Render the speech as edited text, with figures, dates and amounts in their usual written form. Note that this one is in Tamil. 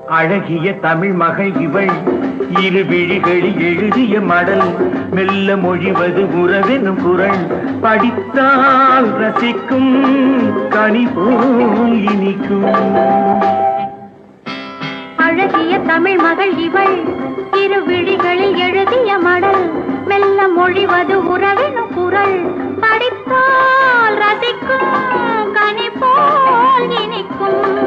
அழகிய தமிழ் மகள் இவள் இரு விழிகளில் எழுதிய மடல் மெல்ல மொழிவது உறவெனும் குரல் படித்தால் ரசிக்கும் கனி போல் இனிக்கும் அழகிய தமிழ் மகள் இவள் இரு விழிகளில் எழுதிய மடல் மெல்ல மொழிவது உறவெனும் குரல் படித்தால் ரசிக்கும் கனி போல் இனிக்கும்